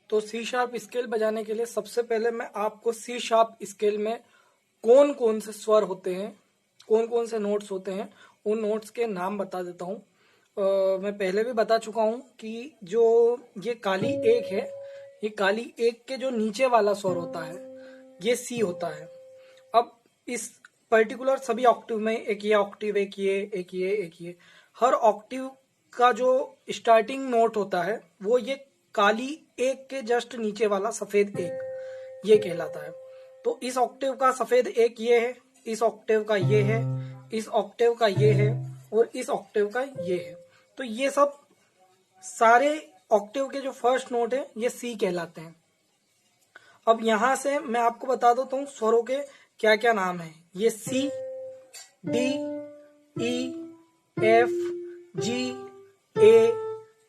तो C sharp scale बजाने के लिए सबसे पहले मैं आपको सी शार्प स्केल में कौन कौन से स्वर होते हैं, कौन कौन से नोट्स होते हैं, उन नोट्स के नाम बता देता हूँ। मैं पहले भी बता चुका हूँ कि जो ये काली एक है, ये काली एक के जो नीचे वाला स्वर होता है ये सी होता है। अब इस पर्टिकुलर सभी ऑक्टिव में एक ये ऑक्टिव, एक ये, एक ये, एक ये, हर ऑक्टिव का जो स्टार्टिंग नोट होता है वो ये काली एक के जस्ट नीचे वाला सफेद एक ये कहलाता है। तो इस ऑक्टेव का सफेद एक ये है, इस ऑक्टेव का ये है, इस ऑक्टेव का ये है और इस ऑक्टेव का ये है। तो ये सब सारे ऑक्टेव के जो फर्स्ट नोट है ये सी कहलाते हैं। अब यहां से मैं आपको बता देता हूं स्वरों के क्या क्या नाम है। ये C, D, E, F, G, A,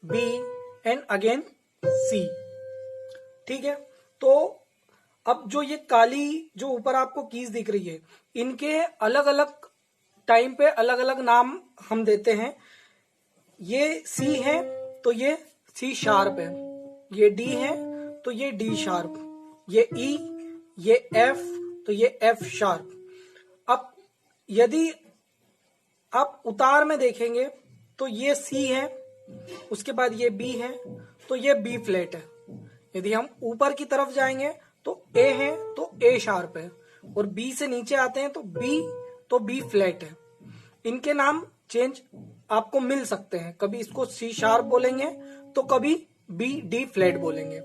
B and again C. ठीक है। तो अब जो ये काली जो ऊपर आपको कीज दिख रही है, इनके अलग अलग टाइम पे अलग अलग नाम हम देते हैं। ये सी है तो ये सी शार्प है, ये डी है तो ये डी शार्प, ये ई, ये एफ तो ये एफ शार्प। अब यदि आप उतार में देखेंगे तो ये सी है, उसके बाद ये बी है तो ये बी फ्लैट है। यदि हम ऊपर की तरफ जाएंगे तो ए है तो ए शार्प है, और बी से नीचे आते हैं तो बी फ्लैट है। इनके नाम चेंज आपको मिल सकते हैं, कभी इसको सी शार्प बोलेंगे तो कभी बी डी फ्लैट बोलेंगे।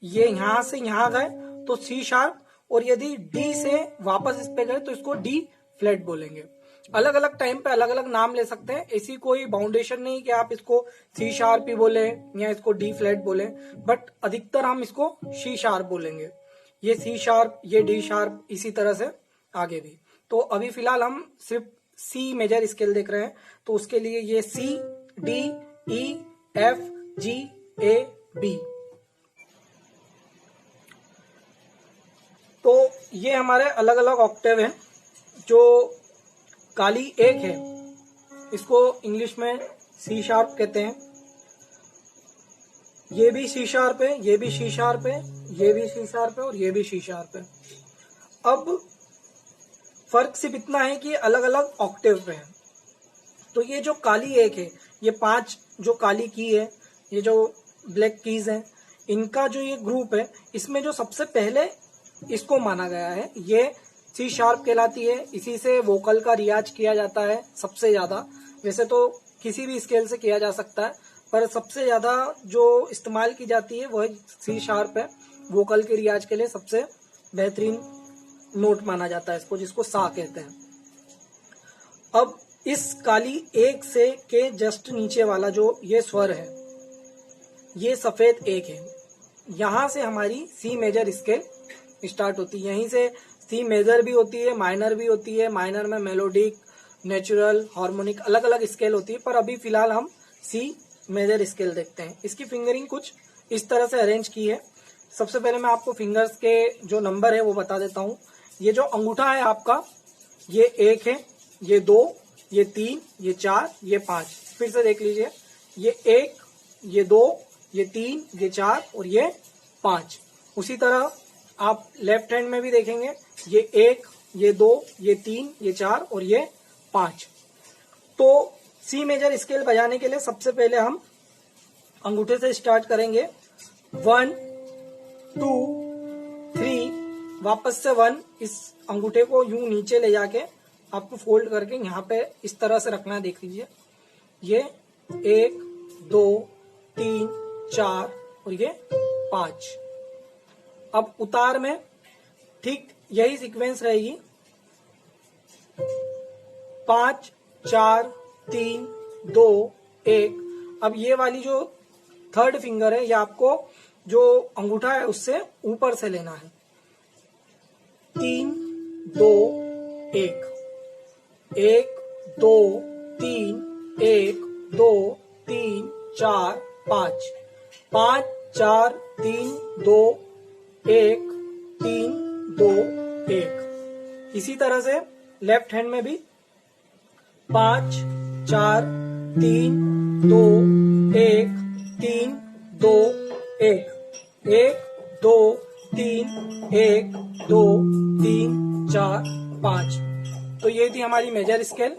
ये यहां से यहां गए तो सी शार्प, और यदि डी से वापस इस पे गए तो इसको डी फ्लैट बोलेंगे। अलग अलग टाइम पे अलग अलग नाम ले सकते हैं, ऐसी कोई बाउंडेशन नहीं कि आप इसको सी शार्प ही बोले या इसको डी फ्लैट बोले, बट अधिकतर हम इसको सी शार्प बोलेंगे। ये सी शार्प, ये डी शार्प, इसी तरह से आगे भी। तो अभी फिलहाल हम सिर्फ सी मेजर स्केल देख रहे हैं, तो उसके लिए ये C, D, E, F, G, A, B. तो ये हमारे अलग अलग ऑक्टेव हैं। जो काली एक है इसको इंग्लिश में सी शार्प कहते हैं। ये भी सी शार्प है, ये भी सी शार्प है, ये भी सी शार्प है और ये भी सी शार्प है। अब फर्क सिर्फ इतना है कि अलग अलग ऑक्टेव पे है। तो ये जो काली एक है, ये 5 जो काली की है, ये जो ब्लैक कीज है, इनका जो ये ग्रुप है, इसमें जो सबसे पहले इसको माना गया है ये सी शार्प कहलाती है। इसी से वोकल का रियाज किया जाता है सबसे ज्यादा। वैसे तो किसी भी स्केल से किया जा सकता है, पर सबसे ज्यादा जो इस्तेमाल की जाती है वह सी शार्प है। वोकल के रियाज के लिए सबसे बेहतरीन नोट माना जाता है इसको, जिसको सा कहते हैं। अब इस काली एक से के जस्ट नीचे वाला जो ये स्वर है, ये सफेद एक है। यहां से हमारी सी मेजर स्केल स्टार्ट होती है। यहीं से सी मेजर भी होती है, माइनर भी होती है। माइनर में मेलोडिक, नेचुरल, हार्मोनिक अलग अलग स्केल होती है, पर अभी फिलहाल हम सी मेजर स्केल देखते हैं। इसकी फिंगरिंग कुछ इस तरह से अरेंज की है। सबसे पहले मैं आपको फिंगर्स के जो नंबर है वो बता देता हूँ। ये जो अंगूठा है आपका, ये 1 है, ये 2, ये 3, ये 4, ये 5। फिर से देख लीजिए, ये 1, ये 2, ये 3, ये 4 और ये 5। उसी तरह आप लेफ्ट हैंड में भी देखेंगे, ये 1, ये 2, ये 3, ये 4 और ये 5। तो सी मेजर स्केल बजाने के लिए सबसे पहले हम अंगूठे से स्टार्ट करेंगे। 1, 2, 3, वापस से 1। इस अंगूठे को यूं नीचे ले जाके आपको फोल्ड करके यहाँ पे इस तरह से रखना है। देख लीजिए, ये 1, 2, 3, 4 और ये 5। अब उतार में ठीक यही सीक्वेंस रहेगी, 5, 4, 3, 2, 1। अब ये वाली जो थर्ड फिंगर है, ये आपको जो अंगूठा है उससे ऊपर से लेना है। 3, 2, 1, 1, 2, 3, 1, 2, 3, 4, 5, 5, 4, 3, 2, 1, 3, 2, 1। इसी तरह से लेफ्ट हैंड में भी 5, 4, 3, 2, 1, 3, 2, 1। 1 2 3 1 2 3 4 5। तो ये थी हमारी मेजर स्केल।